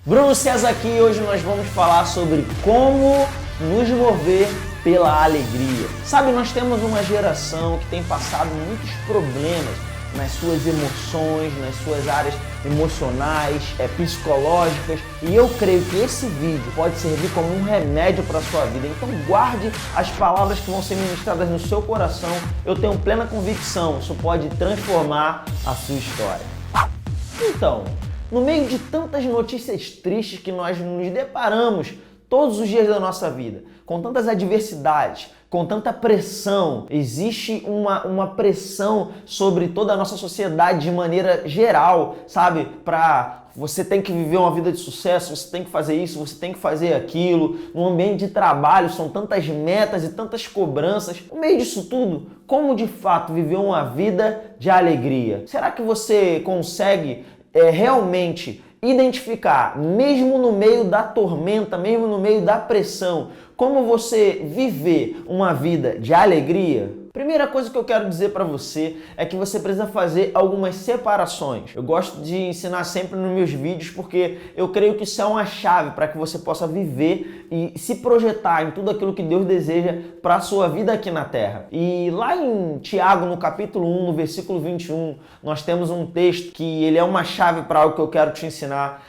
Bruno César aqui e hoje nós vamos falar sobre como nos mover pela alegria. Sabe, nós temos uma geração que tem passado muitos problemas nas suas emoções, nas suas áreas emocionais, psicológicas, e eu creio que esse vídeo pode servir como um remédio para a sua vida. Então guarde as palavras que vão ser ministradas no seu coração. Eu tenho plena convicção, isso pode transformar a sua história. Então, no meio de tantas notícias tristes que nós nos deparamos todos os dias da nossa vida, com tantas adversidades, com tanta pressão, existe uma pressão sobre toda a nossa sociedade de maneira geral, sabe? Você tem que viver uma vida de sucesso, você tem que fazer isso, você tem que fazer aquilo. No ambiente de trabalho são tantas metas e tantas cobranças. No meio disso tudo, como de fato viver uma vida de alegria? Será que você consegue realmente identificar, mesmo no meio da tormenta, mesmo no meio da pressão, como você viver uma vida de alegria? Primeira coisa que eu quero dizer para você é que você precisa fazer algumas separações. Eu gosto de ensinar sempre nos meus vídeos porque eu creio que isso é uma chave para que você possa viver e se projetar em tudo aquilo que Deus deseja para a sua vida aqui na Terra. E lá em Tiago, no capítulo 1, no versículo 21, nós temos um texto que ele é uma chave para algo que eu quero te ensinar,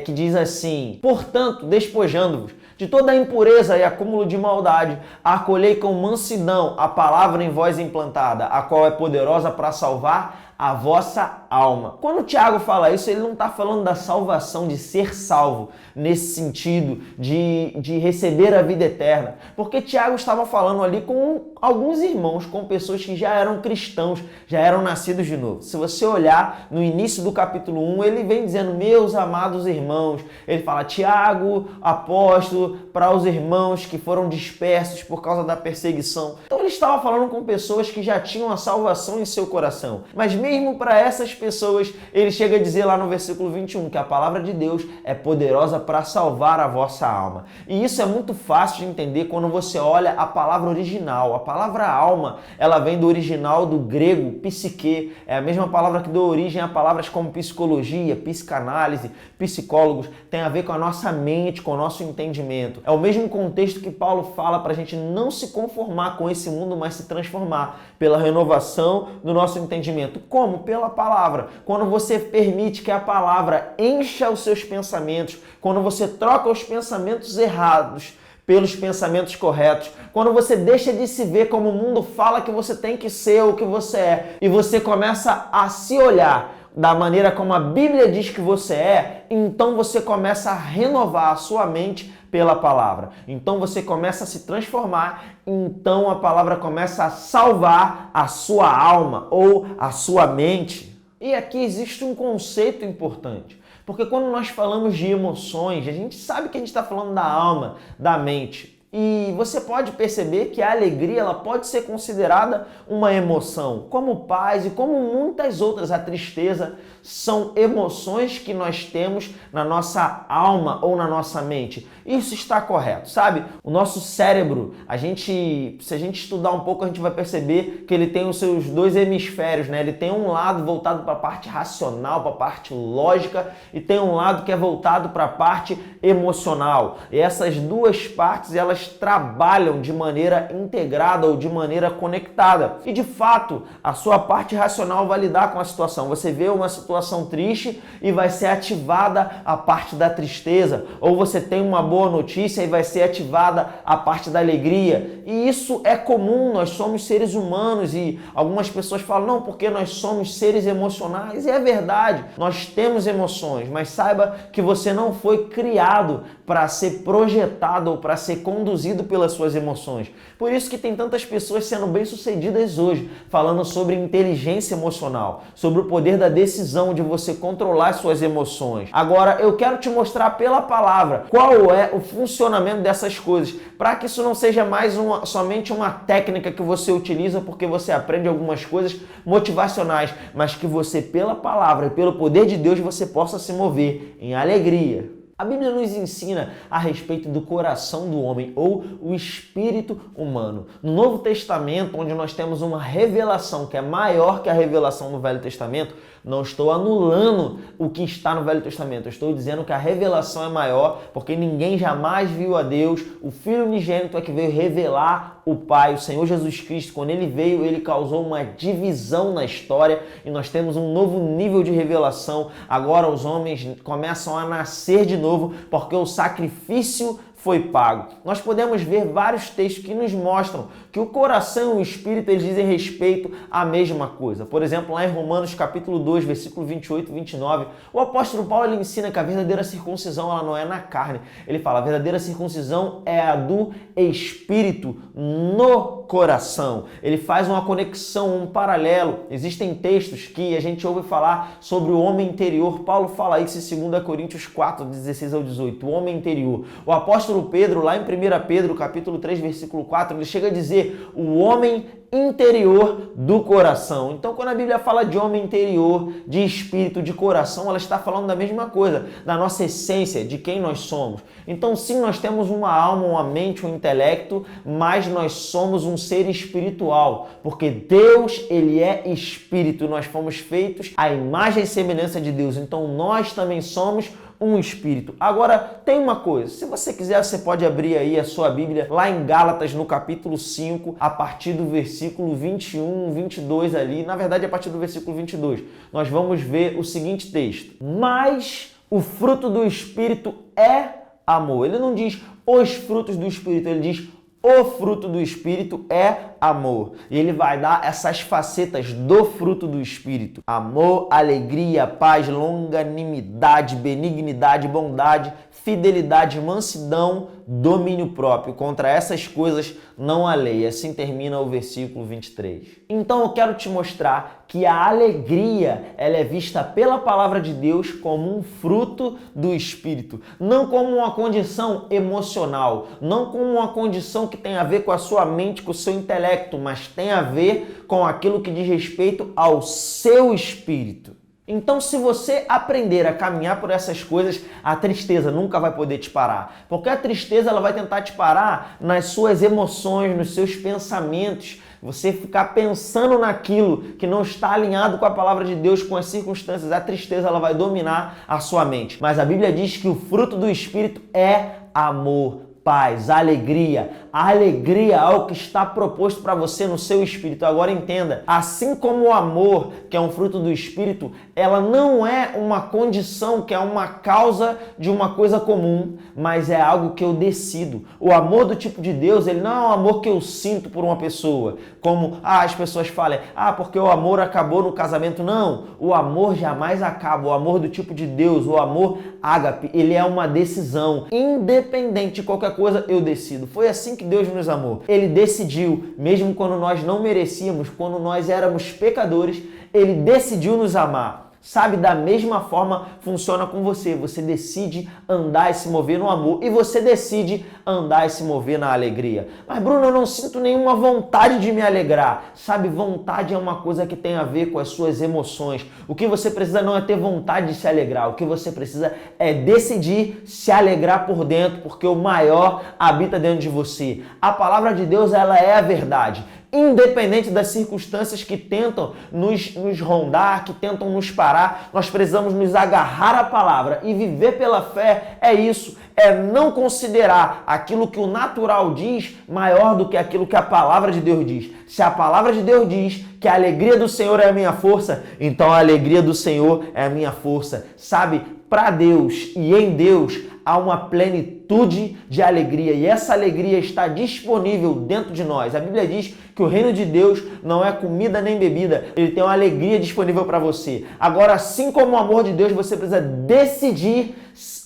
que diz assim: portanto, despojando-vos de toda a impureza e acúmulo de maldade, acolhei com mansidão a palavra em vós implantada, a qual é poderosa para salvar a vossa alma. Quando o Tiago fala isso, ele não está falando da salvação, de ser salvo, nesse sentido de receber a vida eterna, porque Tiago estava falando ali com alguns irmãos, com pessoas que já eram cristãos, já eram nascidos de novo. Se você olhar no início do capítulo 1, ele vem dizendo: meus amados irmãos. Ele fala: Tiago, apóstolo, para os irmãos que foram dispersos por causa da perseguição. Então ele estava falando com pessoas que já tinham a salvação em seu coração. Mas mesmo para essas pessoas, ele chega a dizer lá no versículo 21 que a palavra de Deus é poderosa para salvar a vossa alma. E isso é muito fácil de entender quando você olha a palavra original. A palavra alma, ela vem do original do grego psique. É a mesma palavra que deu origem a palavras como psicologia, psicanálise, psicólogos. Tem a ver com a nossa mente, com o nosso entendimento. É o mesmo contexto que Paulo fala para a gente não se conformar com esse mundo, mas se transformar pela renovação do nosso entendimento. Como? Pela palavra. Quando você permite que a palavra encha os seus pensamentos, quando você troca os pensamentos errados pelos pensamentos corretos, quando você deixa de se ver como o mundo fala que você tem que ser o que você é, e você começa a se olhar da maneira como a Bíblia diz que você é, então você começa a renovar a sua mente pela palavra. Então você começa a se transformar, então a palavra começa a salvar a sua alma ou a sua mente. E aqui existe um conceito importante, porque quando nós falamos de emoções, a gente sabe que a gente está falando da alma, da mente. E você pode perceber que a alegria ela pode ser considerada uma emoção, como paz e como muitas outras. A tristeza são emoções que nós temos na nossa alma ou na nossa mente. Isso está correto, sabe? O nosso cérebro, se a gente estudar um pouco, a gente vai perceber que ele tem os seus dois hemisférios, né? Ele tem um lado voltado para a parte racional, para a parte lógica, e tem um lado que é voltado para a parte emocional. E essas duas partes, elas trabalham de maneira integrada ou de maneira conectada. E de fato, a sua parte racional vai lidar com a situação. Você vê uma situação triste e vai ser ativada a parte da tristeza. Ou você tem uma boa notícia e vai ser ativada a parte da alegria. E isso é comum, nós somos seres humanos e algumas pessoas falam: não, porque nós somos seres emocionais. E é verdade, nós temos emoções, mas saiba que você não foi criado para ser projetado ou para ser conduzido pelas suas emoções. Por isso que tem tantas pessoas sendo bem-sucedidas hoje, falando sobre inteligência emocional, sobre o poder da decisão de você controlar as suas emoções. Agora, eu quero te mostrar pela palavra qual é o funcionamento dessas coisas, para que isso não seja mais somente uma técnica que você utiliza porque você aprende algumas coisas motivacionais, mas que você, pela palavra e pelo poder de Deus, você possa se mover em alegria. A Bíblia nos ensina a respeito do coração do homem ou o espírito humano. No Novo Testamento, onde nós temos uma revelação que é maior que a revelação do Velho Testamento, Não estou anulando o que está no Velho Testamento. Eu estou dizendo que a revelação é maior, porque ninguém jamais viu a Deus. O Filho unigênito é que veio revelar o Pai. O Senhor Jesus Cristo, quando ele veio, ele causou uma divisão na história e nós temos um novo nível de revelação. Agora os homens começam a nascer de novo, porque o sacrifício foi pago. Nós podemos ver vários textos que nos mostram que o coração e o espírito eles dizem respeito à mesma coisa. Por exemplo, lá em Romanos capítulo 2, versículo 28 e 29, o apóstolo Paulo ele ensina que a verdadeira circuncisão ela não é na carne. Ele fala, a verdadeira circuncisão é a do espírito no coração. Ele faz uma conexão, um paralelo. Existem textos que a gente ouve falar sobre o homem interior. Paulo fala isso em 2 Coríntios 4, 16 ao 18, o homem interior. O apóstolo Pedro, lá em 1 Pedro, capítulo 3, versículo 4, ele chega a dizer o homem interior do coração. Então, quando a Bíblia fala de homem interior, de espírito, de coração, ela está falando da mesma coisa, da nossa essência, de quem nós somos. Então, sim, nós temos uma alma, uma mente, um intelecto, mas nós somos um ser espiritual, porque Deus, ele é espírito, nós fomos feitos à imagem e semelhança de Deus. Então, nós também somos um espírito. Agora, tem uma coisa, se você quiser, você pode abrir aí a sua Bíblia lá em Gálatas, no capítulo 5, a partir do versículo 21, 22 ali, na verdade, a partir do versículo 22, nós vamos ver o seguinte texto. Mas o fruto do Espírito é amor. Ele não diz os frutos do Espírito, ele diz o fruto do Espírito é amor. E ele vai dar essas facetas do fruto do Espírito. Amor, alegria, paz, longanimidade, benignidade, bondade, fidelidade, mansidão, domínio próprio. Contra essas coisas não há lei. Assim termina o versículo 23. Então eu quero te mostrar que a alegria ela é vista pela palavra de Deus como um fruto do Espírito. Não como uma condição emocional, não como uma condição que tem a ver com a sua mente, com o seu intelecto, mas tem a ver com aquilo que diz respeito ao seu espírito. Então, se você aprender a caminhar por essas coisas, a tristeza nunca vai poder te parar. Porque a tristeza ela vai tentar te parar nas suas emoções, nos seus pensamentos. Você ficar pensando naquilo que não está alinhado com a palavra de Deus, com as circunstâncias, a tristeza ela vai dominar a sua mente. Mas a Bíblia diz que o fruto do Espírito é amor, paz, alegria. A alegria é algo que está proposto para você no seu espírito. Agora entenda, assim como o amor, que é um fruto do Espírito, ela não é uma condição, que é uma causa de uma coisa comum, mas é algo que eu decido. O amor do tipo de Deus, ele não é um amor que eu sinto por uma pessoa, como as pessoas falam, porque o amor acabou no casamento. Não, o amor jamais acaba. O amor do tipo de Deus, o amor ágape, ele é uma decisão. Independente de qualquer coisa, eu decido. Foi assim que Deus nos amou. Ele decidiu, mesmo quando nós não merecíamos, quando nós éramos pecadores, ele decidiu nos amar. Sabe, da mesma forma funciona com você. Você decide andar e se mover no amor e você decide andar e se mover na alegria. Mas Bruno, eu não sinto nenhuma vontade de me alegrar. Sabe, vontade é uma coisa que tem a ver com as suas emoções. O que você precisa não é ter vontade de se alegrar. O que você precisa é decidir se alegrar por dentro, porque o maior habita dentro de você. A palavra de Deus, ela é a verdade. Independente das circunstâncias que tentam nos rondar, que tentam nos parar, nós precisamos nos agarrar à palavra e viver pela fé. É isso, é não considerar aquilo que o natural diz maior do que aquilo que a palavra de Deus diz. Se a palavra de Deus diz que a alegria do Senhor é a minha força, então a alegria do Senhor é a minha força. Sabe, para Deus e em Deus há uma plenitude de alegria e essa alegria está disponível dentro de nós. A Bíblia diz que o reino de Deus não é comida nem bebida, ele tem uma alegria disponível para você. Agora, assim como o amor de Deus, você precisa decidir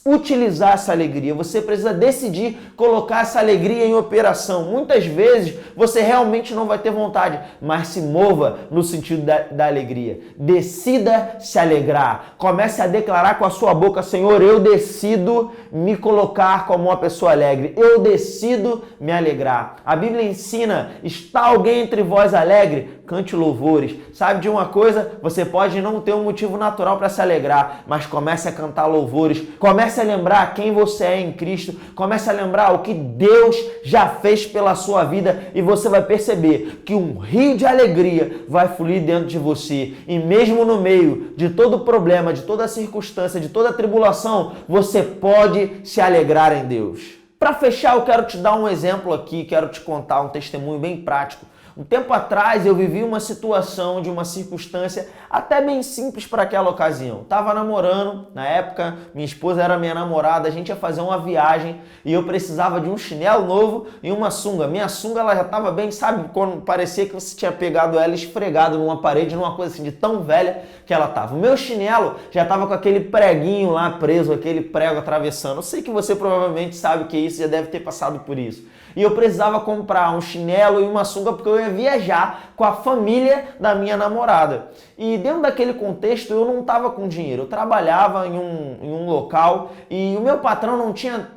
utilizar essa alegria, você precisa decidir colocar essa alegria em operação. Muitas vezes você realmente não vai ter vontade, mas se mova no sentido da alegria. Decida se alegrar. Comece a declarar com a sua boca: Senhor, eu decido me colocar como uma pessoa alegre. Eu decido me alegrar. A Bíblia ensina: está alguém entre vós alegre? Cante louvores. Sabe de uma coisa? Você pode não ter um motivo natural para se alegrar, mas comece a cantar louvores. Comece a lembrar quem você é em Cristo. Comece a lembrar o que Deus já fez pela sua vida e você vai perceber que um rio de alegria vai fluir dentro de você. E mesmo no meio de todo problema, de toda circunstância, de toda tribulação, você pode se alegrar em Deus. Para fechar, eu quero te dar um exemplo aqui, quero te contar um testemunho bem prático. Um tempo atrás eu vivi uma situação de uma circunstância até bem simples para aquela ocasião. Estava namorando, na época minha esposa era minha namorada, a gente ia fazer uma viagem e eu precisava de um chinelo novo e uma sunga. Minha sunga ela já estava bem, sabe, quando parecia que você tinha pegado ela esfregado numa parede, numa coisa assim de tão velha que ela estava. O meu chinelo já estava com aquele preguinho lá preso, aquele prego atravessando. Eu sei que você provavelmente sabe o que é isso, já deve ter passado por isso. E eu precisava comprar um chinelo e uma sunga porque eu ia viajar com a família da minha namorada. E dentro daquele contexto eu não estava com dinheiro. Eu trabalhava em um local e o meu patrão não tinha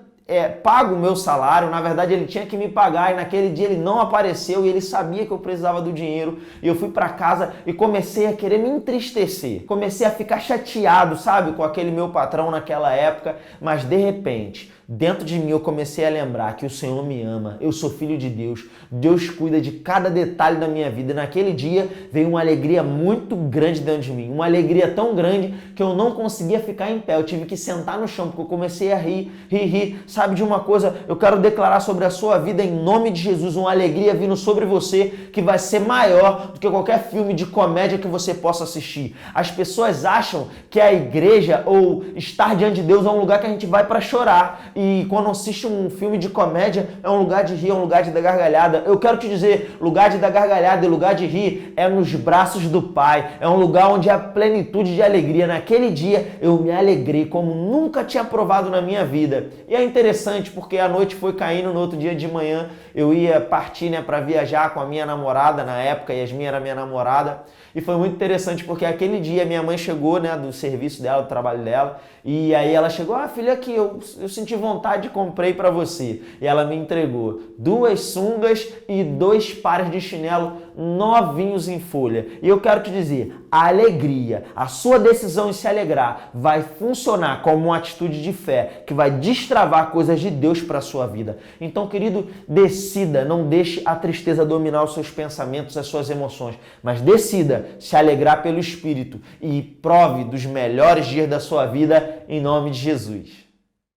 pago o meu salário. Na verdade ele tinha que me pagar e naquele dia ele não apareceu e ele sabia que eu precisava do dinheiro. E eu fui para casa e comecei a querer me entristecer. Comecei a ficar chateado, sabe, com aquele meu patrão naquela época, mas de repente dentro de mim eu comecei a lembrar que o Senhor me ama, eu sou filho de Deus, Deus cuida de cada detalhe da minha vida. E naquele dia veio uma alegria muito grande dentro de mim, uma alegria tão grande que eu não conseguia ficar em pé, eu tive que sentar no chão porque eu comecei a rir. Sabe de uma coisa? Eu quero declarar sobre a sua vida em nome de Jesus, uma alegria vindo sobre você que vai ser maior do que qualquer filme de comédia que você possa assistir. As pessoas acham que a igreja ou estar diante de Deus é um lugar que a gente vai para chorar. E quando assiste um filme de comédia, é um lugar de rir, é um lugar de dar gargalhada. Eu quero te dizer, lugar de dar gargalhada e lugar de rir é nos braços do Pai. É um lugar onde há plenitude de alegria. Naquele dia eu me alegrei como nunca tinha provado na minha vida. E é interessante porque a noite foi caindo, no outro dia de manhã eu ia partir, para viajar com a minha namorada na época, Yasmin era minha namorada. E foi muito interessante porque aquele dia minha mãe chegou, do serviço dela, do trabalho dela, e aí ela chegou: filha, aqui, eu senti vontade e comprei para você. E ela me entregou 2 sungas e 2 pares de chinelo novinhos em folha. E eu quero te dizer, a alegria, a sua decisão em se alegrar vai funcionar como uma atitude de fé que vai destravar coisas de Deus para a sua vida. Então, querido, decida, não deixe a tristeza dominar os seus pensamentos, as suas emoções, mas decida se alegrar pelo Espírito e prove dos melhores dias da sua vida em nome de Jesus.